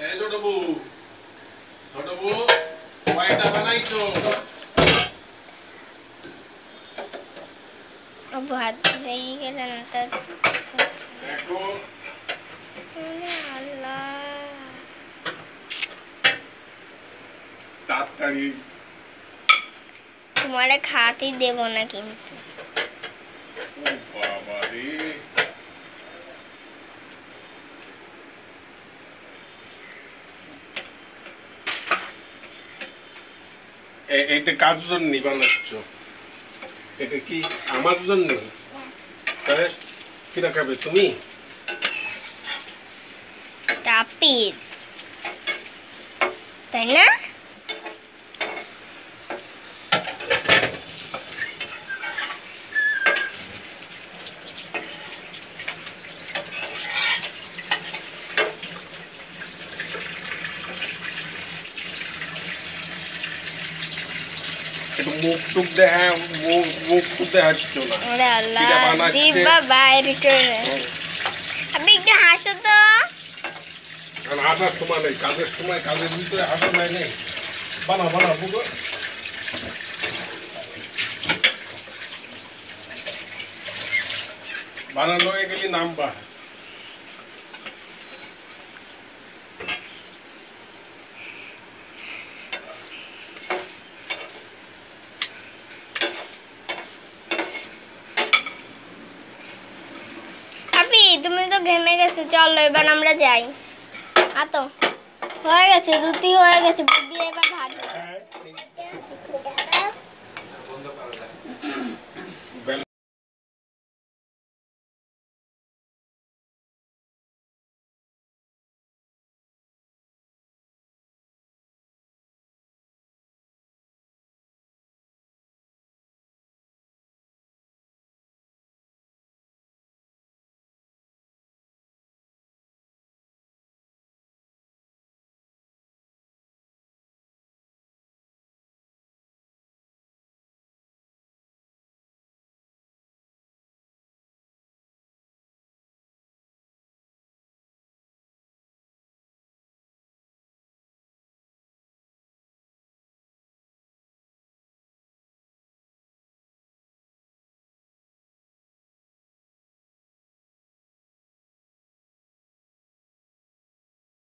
এই ছোট বউ কয়টা বানাইছো? ভাত হয়ে গেল না তো দেখো আল্লাহ তাড়াতাড়ি তোমারে খাতে দেব না কিন্তু। ও বাবা রে, এটা কার জন্য বানাচ্ছ? এটা কি আমার জন্য? তাহলে কিরা খাবে তুমি? টাপির তাই না? একটু মুখ টুক দেখা, মুখ টুক দেখাচ্ছ না। ওরে আল্লাহ, কিরা বানাচ্ছে? জিহ্বা বাইরে করে। আপনি একটু হাসো তো। কারণ হাসার সময় নেই, কাজের সময় কাজের ভিতরে হাসা নেই। বানা বুঝো। বানানো হয়ে গেলি নামবা। আপনি তুমি তো ঘেমে গেছে, চলো এবার আমরা যাই। আতো হয়ে গেছে, রুটি হয়ে গেছে, বুদ্ধি এবার ভাত।